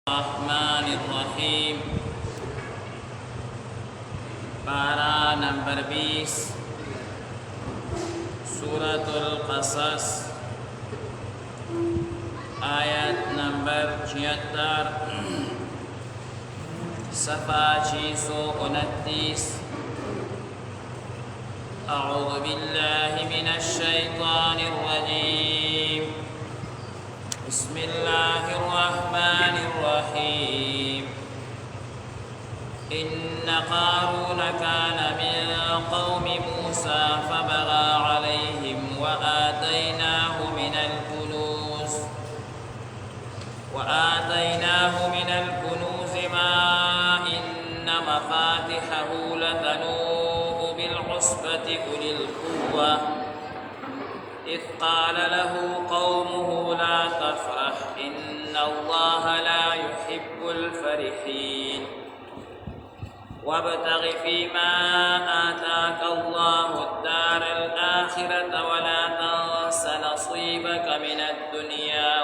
الرحمن الرحیم پارا نمبر 20 سورة القصص آیت نمبر 76 صفحہ 629 اعوذ باللہ من الشیطان الرجیم بسم الله الرحمن الرحيم إن قارون كان من قوم موسى فبغى عليهم وآتيناه من الكنوز ما إن مفاتحه لتنوء بالعصبة أولي القوة إذ قال له قومه لا تفرح إن الله لا يحب الفرحين وابتغ فيما آتاك الله الدار الآخرة ولا تنس نصيبك من الدنيا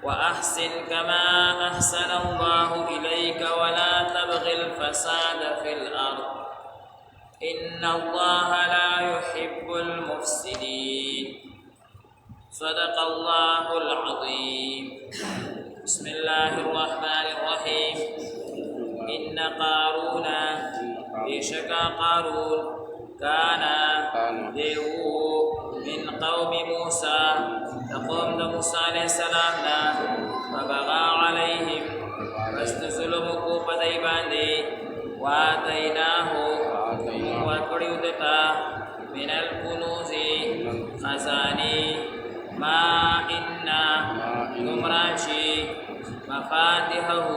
وأحسن كما أحسن الله إليك ولا تبغ الفساد في الأرض إن الله لا يحب المفسدين صدق الله العظيم بسم الله الرحمن الرحيم إن قارون بشكا قارون كان من قوم موسى تقوم موسى عليه السلام فبغى عليهم فاستظلموا بديبان وآتيناه وكريدتا من الكنوز خزاني ما إن نمراشي مفاتحه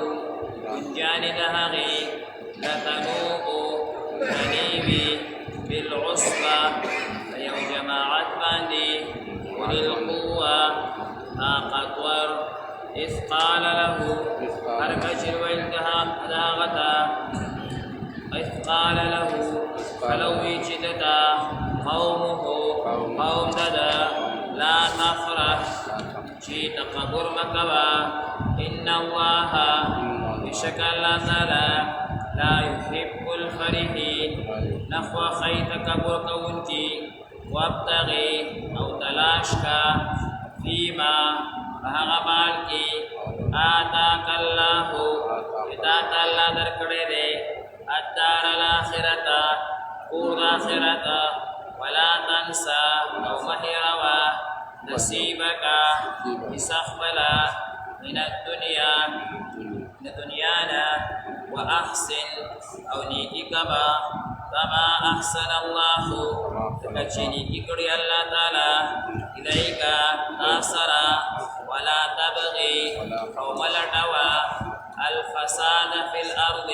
جاندهغي لتنوء منيبي بالعصبة يوم جماعة باندي وللقوة طاقتور إذ قال له هركشر ويلتها داغتا إذ قال له فلو وجدتا قومه قوم ددا لا تفرح شي تقبر مكبا إن الله بشكل تعالى لا يحب الفرحين نخوى خيتك بركونتي وابتغي أو تلاشكا فيما فهغبالك آتاك الله إتاك الله دركڑے الدار الآخرة قود آخرة ولا تنسى أو مهروا نصيبك بسخبلا من الدنيا دنيانا وأحسن أو نيكي كما أحسن الله تكشنيكي كري الله تعالى إليك ناصرا ولا تبغي أو ملتوا الفساد في الأرض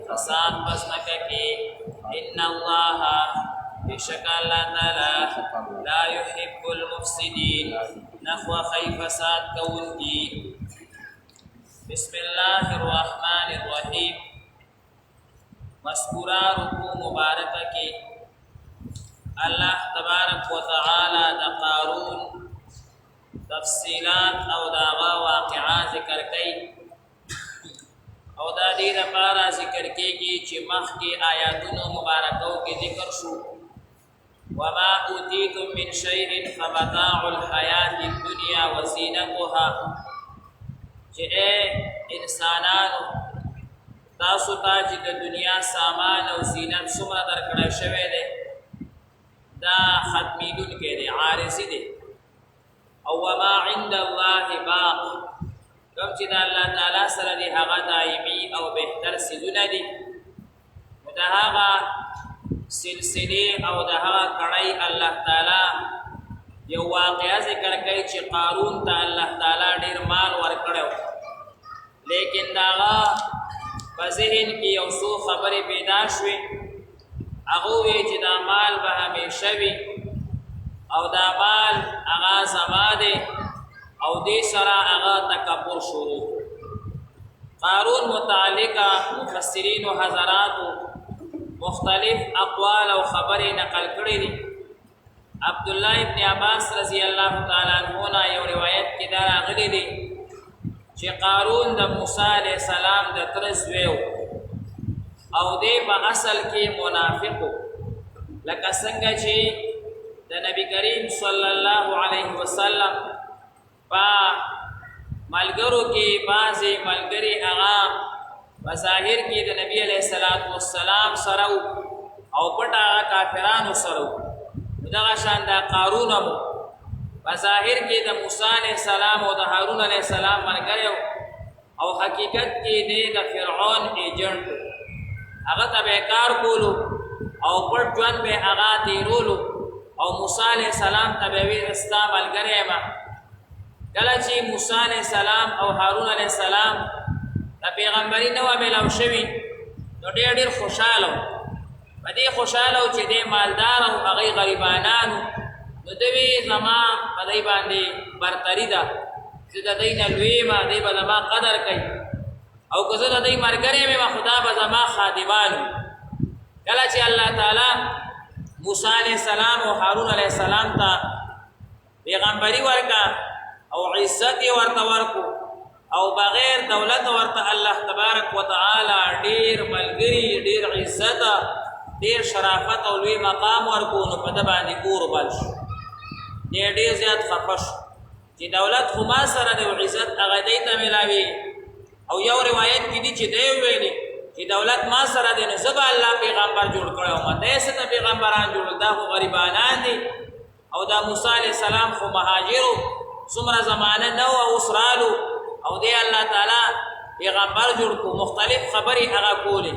فساد بسمكك إن الله بشكل تعالى لا يحب المفسدين نخوى خي فساد كونتي بسم الله الرحمن الرحيم مذکورہ رکو مبارکہ کی اللہ تبارک و تعالی دا قارون تفصیلات او داغا واقعا ذکر کئی او دا دید پارا ذکر کی چی مخ کی آیاتون مبارکو کی ذکر شو وما اوتیتم من شیء فمتاع الحیات الدنیا وزینتها چی اے انسانانو تاسو ته چې د دنیا سامان او زینت څومره درکړی شوی دی دا ختمیدونکی دی عارضي دی او وما عند الله باق کوم چې د الله تعالی سره دی هغه دایمي او بهتر څیزونه دي نو د هغه سلسلې او د هغه کړۍ الله تعالی یو واقعه ذکر کوي چې قارون ته الله تعالی ډېر مال ورکړی لیکن داغه په ذهن کې یو څو خبرې پیدا شوې هغه وی چې دا مال به همیشه وي او دا مال هغه زما دی او دې سره هغه تکبر شروع قارون متعلقه مفسرین او حضرات مختلف اقوال او خبرې نقل کړې دي عبد الله ابن عباس رضی الله تعالی عنہ یو روایت کې دا راغلی دی چې قارون د موسی علیه السلام د تره زوی او دی په اصل کې منافق لکه څنګه چې د نبی کریم صلی الله علیه وسلم په ملګرو کې بعضې ملګري هغه په ظاهر کې د نبی علیه السلام سره او پټه هغه کافرانو سره دغه شان دا قارون هم په ظاهر کې د موسی علیه السلام او د هارون علیه السلام ملګری او حقیقت کې دی د فرعون ایجنټ هغه ته به کار کولو او پټ ژوند به هغه تېرولو او موسی علیه السلام ته به ویل ستا ملګری یم کله چې موسی علیه السلام او هارون علیه السلام د پیغمبري نه وه میلاو شوي نو ډېر خوشحاله و په دې خوشحاله و چې دی مالدار او هغوی غریبانانو نو دوی زما په دی باندې برتري ده زه د دی نه لوی یم دی به زما قدر کوي او که زه د دی ملګری یم خدا به زما خادمانو کله چې الله تعالی موسی علیه السلام او هارون علیه السلام ته پیغمبري ورکا او عزت یې ورته ورکو او بغیر دولت ورته الله تبارک وتعالی ډېر ملګري ډېر عزت ډېر شرافت او لوی مقام ورکو نو په ده باندې کور بل شو دی ډېر زیات خفه شو چې دولت خو ما سره دی او عزت هغه دی ته میلاوي او یو روایت کې دي چې دی ویلي چې دولت ما سره دی نو زه به الله پیغمبر جوړ کړی وم دی څه ته پیغمبران جوړ دا خو غریبانان دي او دا موسی علیه السلام خو مهاجرو څومره زمانه نه وه اوس رالو او دی الله تعالی پیغمبر جوړ کو مختلف خبرې هغه کولې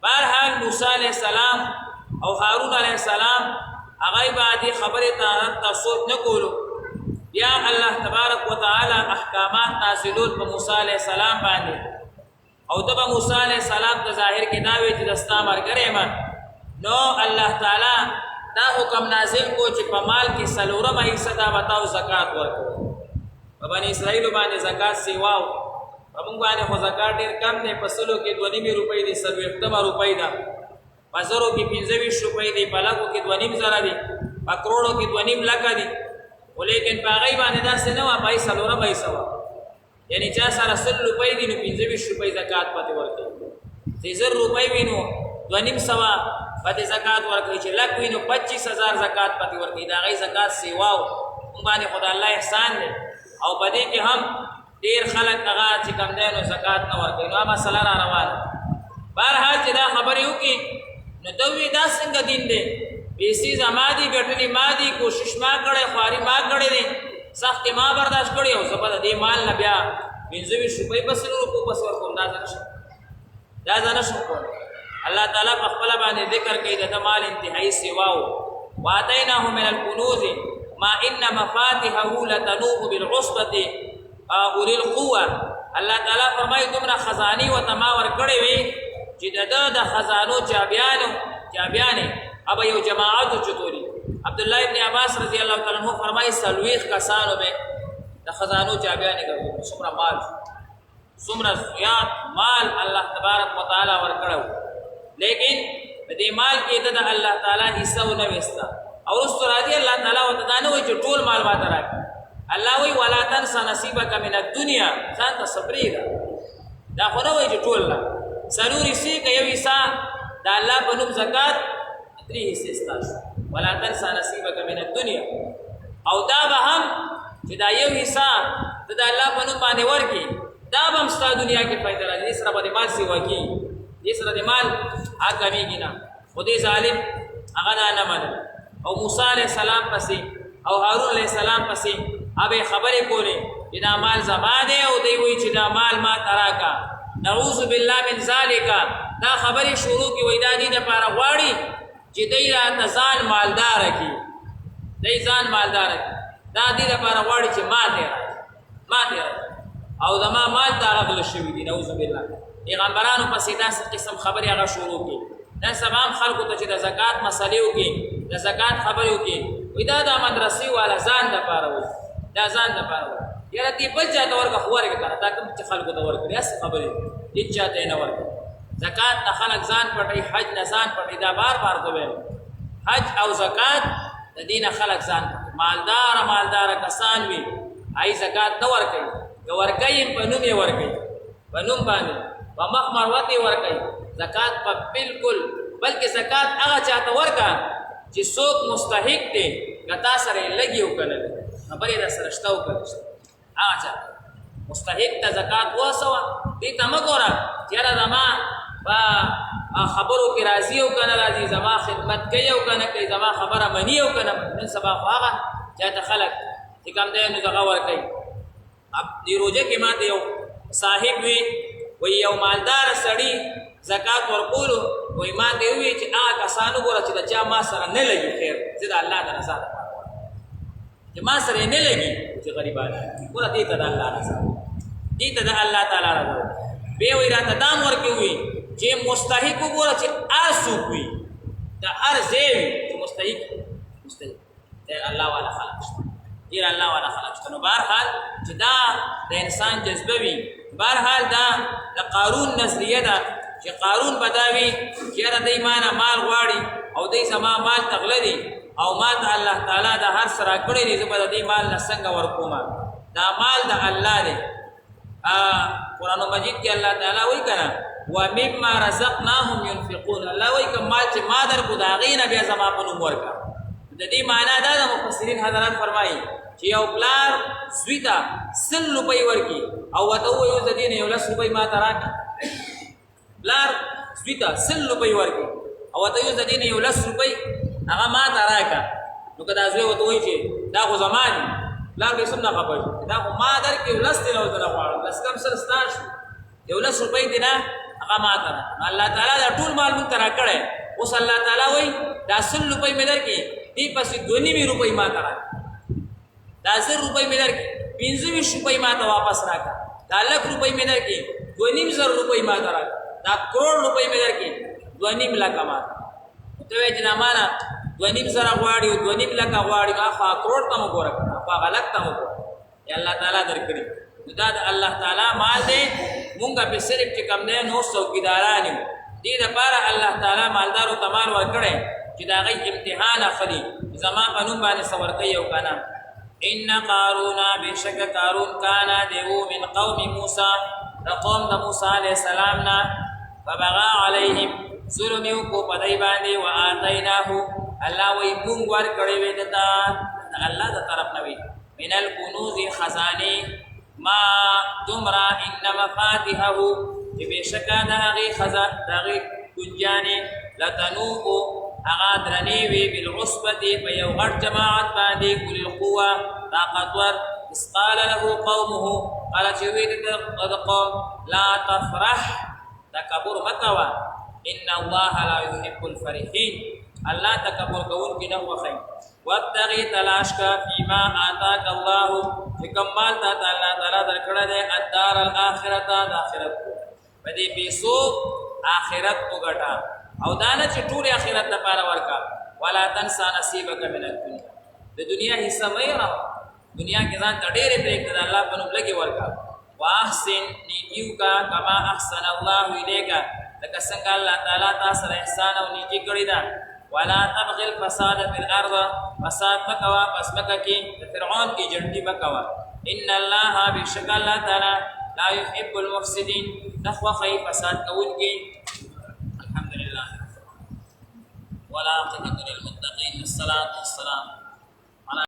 بهرحال موسی علیه السلام او هارون علیه السلام هغوی به دې خبرې ته سوچ نه کولو بیا الله تبارک وتعالی احکامات نازلول په موسی علیه السلام باندې او ته به موسی علیه السلام ته ظاهر کې دا وی چې د ستا ملګری یم نو الله تعالی دا حکم نازل کو چې په مال کې څلورمه حصه دا به تا زکات ورکوي په بني اسرائیلو باندې زکات سیوا و په موږ باندې خو زکات ډېر کم دی په سلو کې 2.5 روپۍ دي 40 روپۍ ده په زرو کې 25 روپۍ دي په لکو کې 2.5 زره دي په کروڑو کې 2.5 لکه دي خو لیکن په هغوی باندې داسې نه وه په هغې څلورمه حصه وه یعنې چا سره 100 روپۍ دي نو 25 روپۍ زکات پتې ورکوي چې 1000 روپۍ وي نو 2.5 پتې زکات ورکوي چې لک وي نو 25,000 زکات پتې ورکوي د هغې زکات سیوا و موږ باندې خو د الله احسان دی او په دې کې هم ډېر خلک هغه چې کوم دی نو زکات نه ورکوي نو مسله را روانه بهرحال چې دا خبرې وکړي نو ده وي دا څنګه دین دی پیسې زما دي ګټلې ما دي کوشش ما کړی خواري ما کړی دی سختې ما برداشت کړی او زه به د دې مال نه بیا 25 روپۍ په 100 روپو پسې ورکوم دا زه نه شم کولی الله تعالی په خپله باندې ذکر کوي د ده مال انتهایي سیوا و واتیناه من الکنوز ما ان مفاتحه لتنوء بالعصبة اولي القوة الله تعالی فرمایي دومره خزانې ورته ما ورکړې وې چې د ده د خزانو چابیانې اب یو جماعتو چطوري عبدالله ابن عباس رضی الله تعالی عنہ فرمایي 40 کسانو به د خزانو چابیانې کوي څومره مال څومره زیات مال الله تبارک وتعالی ورکړو لیکن د دې مال کې د الله تعالی حصہ ونه وستا او رسول راځي الله تعالی ورته دا نه وایي چې ټول مال ماته راکړي الله وایي ولا تنس نصیبک من الدنیا ځان ته صبرې ده دا خو نه وایي چې ټول لا ضروري سي که یو حصہ د الله په نوم زکات 3 حصې ستاسو ولا تنس نصیبک من الدنیا او دا به هم چې دا یو حصہ د الله په نوم باندې ورکړي دا به هم ستا دنیا کې فایده راځي دې سره به د مال سیوا کېږي دې سره د مال حق کمیږي نه خو دې ظالم هغه دا نه منل او موسی علیه السلام پسې او هارون علیه السلام پسې هغې خبرې کولې چې دا مال زما دی او دی وایي چې دا مال ما ته راکړه نعوذ بالله من ذالک دا خبرې شروع کړي وایي دا دې دپاره غواړي چې دی راته ځان مالداره کړي دی ځان مالداره کړي دا دې دپاره غواړي چې ماته راکړي او زما مال ته غغله شوي دي نعوذ بالله پیغمبرانو پسې داسې قسم خبرې هغه شروع کړي نن سبا هم خلکو ته چې د زکات مسلې وکړي د زکات خبرې وکړي وایي دا د مدرسې والا ځان دپاره وایي دا ځان دپاره وایي یاره دې بل چا ته ورکړه خو ورکړه که نه تا کوم چې خلکو ته ورکړي هسې خبرې هېڅ چا ته یې نه ورکړي زکات نه خلک ځان پټوي حج نه ځان پټوي دا بار بار ته ویل حج او زکات د دې نه خلک ځان پټوي مالداره کسان وي هغوی زکات نه ورکوي که ورکوي په نوم یې ورکوي په نوم باندې په مخ مروت یې ورکوي زکات په بالکل بلکې زکات هغه چاته ورکا چې څوک مستحق دی که تا سره یې لږي وکړه خبرې یې در سره شته وکړه هغه چاته مستحق ته زکات وسوه دې ته مه ګوره چې یاره زما په خبرو کې راځي او که نه راځي زما خدمت کوي او که نه کوي زما خبره مني او که نه نن سبا خو هغه چاته خلک چې کوم دی نو دغه ورکوي دې روژه کې ماته یو صاحب وي وایي یو مالدار سړي زکات ورکولو وایي ما ته ووایي چې هغه کسانو ګوره چې د چا ما سره نه لګي خیر زه د الله د رضا لپاره چې ما سره یې نه لګي چې غریبان ګوره دې ته د الله رضا دې ته د الله تعالی رضا بیا وایي راته دا م ورکې ووایي چې مستحق وګوره چې هر څوک وي د هر ځای وي چې مستحق ډېر الله والا خلق شته ډېر الله والا خلق شته نو بهرحال چې دا د انسان جذبه وي بهرحال دا د قارون نظریه ده چې قارون به دا وي چې یاره دی ما نه مال غواړي او دی زما مال ته غله دي او ما ته الله تعالی دا هر څه راکړی دی زه به د دې مال نه څنګه ورکوم دا مال د الله دی قرآن مجید کې الله تعالی وایي که نه ومما رزقناهم ينفقون الله وایي که مال چې ما درکړو د هغې نه بیا زما په نوم ورکړه د دې معنا دا د مفسرین حضرات فرمایي چې یو پلار زوی ته 100 روپۍ ورکړي او ورته ووایي اوس د دې نه 11 روپۍ ما ته راکړه پلار زوی ته 100 روپۍ ورکړي او ورته ووایي اوس د دې نه 11 روپۍ هغه ما ته راکړه نو که دا زوی ورته وایي چې دا خو زما دي پلار به څومره خفه شي دا خو ما درکړې 11 دې نه ورته غواړم لس کم سل ستا شو 11 روپۍ دې نه هغه ما ته راکړه الله تعالی دا ټول مال مونږ ته راکړی اوس الله تعالی وایي دا 100 روپۍ مې درکړې دې پسې 2.5 روپۍ ما ته راکړه دا 1000 روپۍ مې درکړې 25 روپۍ ما ته واپس راکړه دا 1,00,000 روپۍ مې درکړې 2.5 روپۍ ما ته راکړه دا کروڑ روپۍ مې درکړې 2.5 لکه ما ته وایي چې نه ما نه 2.5 زره غواړي او 2.5 لکه غواړي نو هغه کروڑ ته مو ګوره هغه لک ته مو ګوره الله تعالی درکړي نو دا د الله تعالی مال دی مونږ به صرف چې کوم دی نو څوکیداران یو دې دپاره الله تعالی مالدارو ته مال ورکړی چې د هغې امتحان اخلي زما په نوم باندې څه ورکوي او که نه ان قارون بشک قارون کانا دیو من قوم موسی د قوم د موسی علیه السلام نه فبغا علیهم ظلم یې وکړو په دی باندې وآتیناه الله وایي مونږ ورکړی وې ده ته د الله د طرف نه وي من الکنوز خزانې ما دومره ان مفاتحه چې بېشکه د هغې کنجانې لتنوء هغه درنې وي بالعصبة په یو غټ جماعت باندې اولي القوه طاقتور اذ قال له قومه کله چې ویې د قوم لا تفرح تکبر مه کوه ان الله لا يحب الفرحین الله تکبر کوونکي نه خوښوي وابتغي تلاش کا فيما آتاك الله چې کوم مال تا الله تعالی درکړی دی الدار الاخرة د آخرت په دې پیسو آخرت وګټه او دا نه چې ټول آخرت لپاره ورکا ولا تنسى نصیبک من الدنیا د دنیا حصہ مې راو دنیا کې ځان ته ډېرې پرېږده د الله په نوم لږې ورکا واحسن نیکي وکړه کما احسن الله الیک لکه څنګه الله تعالی تا سره احسان او نیکي کړې ده ولا تبغي الفساد في الارض فساد مه کوه پس مکه کې د فرعون کې جنډي مه کوه ان الله بشک الله تعالی لا يحب المفسدين نه خوښوي فساد کوونکي الحمد لله ولا عاقبة للمتقين الصلاة والسلام